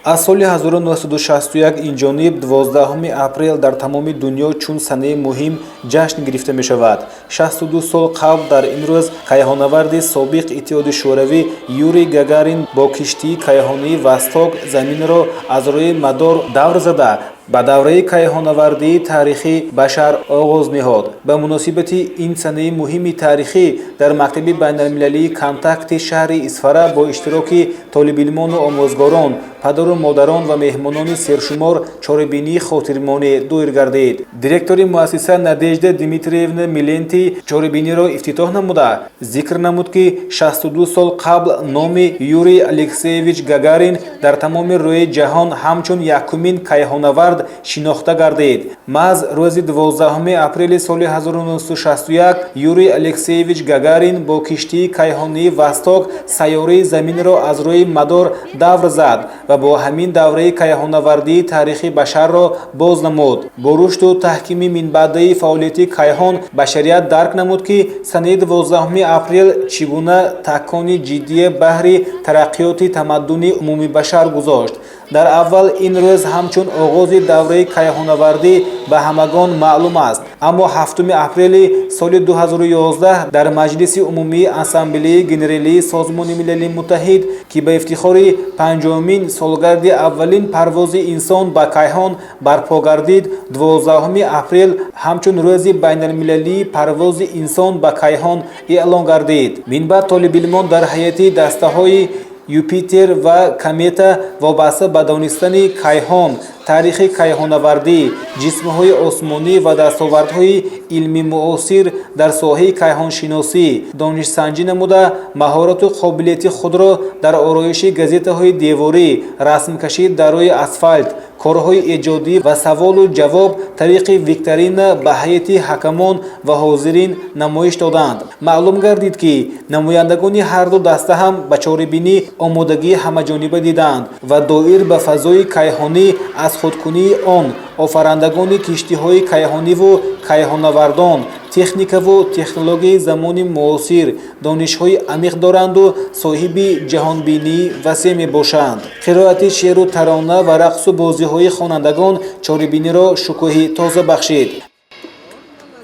аз соли 1961 инҷониб 12 апрел дар тамоми дунё чун санаи муҳим ҷашн гирифта мешавад. 62 сол қабл дар ин рӯз кайҳоннаварди собиқ Иттиҳоди шӯравӣ Юрий Гагарин бо киштии кайҳонии «Восток» заминро аз рӯи мадор давр зада ба давраи кайҳоннавардии тарихи башар оғоз наҳод. Ба муносибати ин санаи муҳими тарихӣ дар мактаби байналмилалии контакти шаҳри Исфара бо иштироки толибилмону омӯзгорон, падару модарон ва меҳмонони сершумор чорабинии хотирмонӣ дойр гардид. Директори муассиса Надежда Дмитриевна Миленти чорабиниро ифтитоҳ намуда зикр намуд ки 62 сол қабл номи Юрий Алексеевич Гагарин дар тамоми рӯи ҷаҳон ҳамчун якумин кайҳоннавард шинохта гардид. Маҳз рӯзи 12 апрели соли 1961 Юрий Алексеевич Гагарин бо киштии кайҳонии «Восток» сайёраи Заминро аз рӯи мадор давр зад ва бо ҳамин давраи кайҳоннавардии тарихи башарро боз намуд. Бо рушду таҳкими минбаъдаи фаъолияти кайҳон башарият дарк намуд ки санаи 12 апрел чӣ гуна такони ҷиддие баҳри тараққиёти тамаддуни умуми башар гузошт. Дар аввал ин рӯз ҳамчун оғози давраи кайҳоннавардӣ ба ҳамагон маълум аст, аммо 7 апрели соли 2011 дар Маҷлиси умумии Ассамблеяи Генералии Созмони Милали Муттаҳид ки ба ифтихори 50-мин солгарди аввалин парвози инсон ба кайҳон барпо гардид, 12 апрел ҳамчун рӯзи байналмилалии парвози инсон ба кайҳон эълон гардид. Минбаъд толибилмон дар ҳайати дастаҳои Юпитер ва Комета вобаста ба донистани кайҳон, таърихи кайҳоннавардӣ, ҷисмҳои осмонӣ ва дастовардҳои илми муосир дар соҳаи кайҳоншиносӣ донишсанҷӣ намуда, маҳорату қобилияти худро дар ороиши газетаҳои деворӣ, расмкашӣ дар рӯи асфальт, корҳои эҷодӣ ва саволу ҷавоб тариқи викторина ба ҳайати ҳакамон ва ҳозирин намоиш доданд. Маълум гардид ки намояндагони ҳарду даста ҳам ба чорабинӣ омодагии ҳамаҷониба диданд ва доир ба фазои кайҳонӣ аз худкунии он офарандагони киштиҳои кайҳониву кайҳоннавардон, техникаву технологияи замони муосир донишҳои амиқ доранду соҳиби ҷаҳонбинии васеъ мебошанд. қироати шеъру тарона ва рақсу бозиҳои хонандагон чорабиниро шукӯҳи тоза бахшид.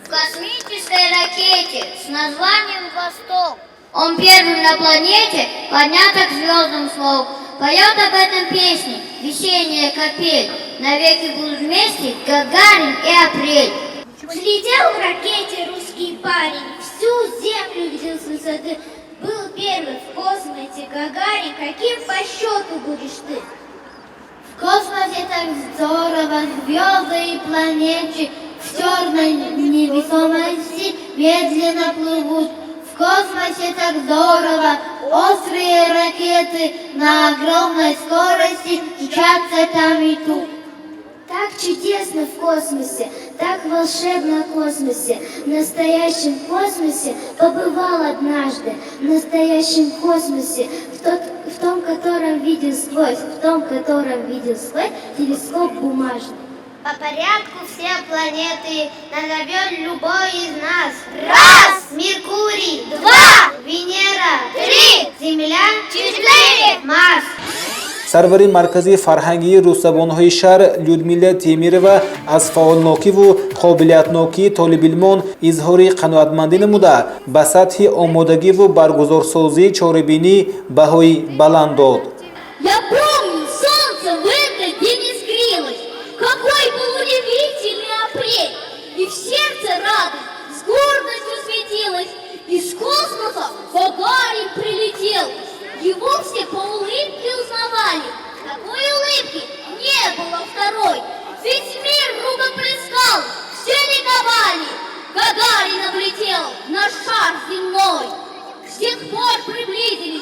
В космической ракете с названием «Восток» он первым на планете поднялся к звездам слов. Поет об этом песни «Весенняя капель». Навеки будут вместе Гагарин и Апрель. Взлетел в ракете русский парень, всю землю видел с высоты. Был первый в космосе Гагарин, каким по счету будешь ты? В космосе так здорово, звезды и планеты в черной невесомости медленно плывут. В космосе так здорово, острые ракеты на огромной скорости мчатся там и тут. Так чудесно в космосе, так волшебно в космосе. В настоящем космосе побывал однажды. В настоящем космосе, в том, котором видел сквозь, в том, котором видел сквозь телескоп бумажный. По порядку все планеты назовет любой из нас. Раз! Меркурий. Два! Венера. Три! Земля. Четыре! Марс. сарвари маркази фарҳангии рӯззабонҳои шаҳр Людмила Темирова аз фаъолнокиву қобилиятнокии толибилмон изҳори қаноатмандӣ намуда ба сатҳи омодагиву баргузорсозии чорабинӣ баҳои баланд дод. Я помню, солнце в этот день искрилось. Какой был удивительный апрель. И в сердце радость с гордостью светилась. Из космоса Гагарин прилетел. Его все по улыбке узнавали. Такой улыбки не было второй. Весь мир рукоплескал, все ликовали. Гагарин облетел наш шар земной. С тех пор приблизились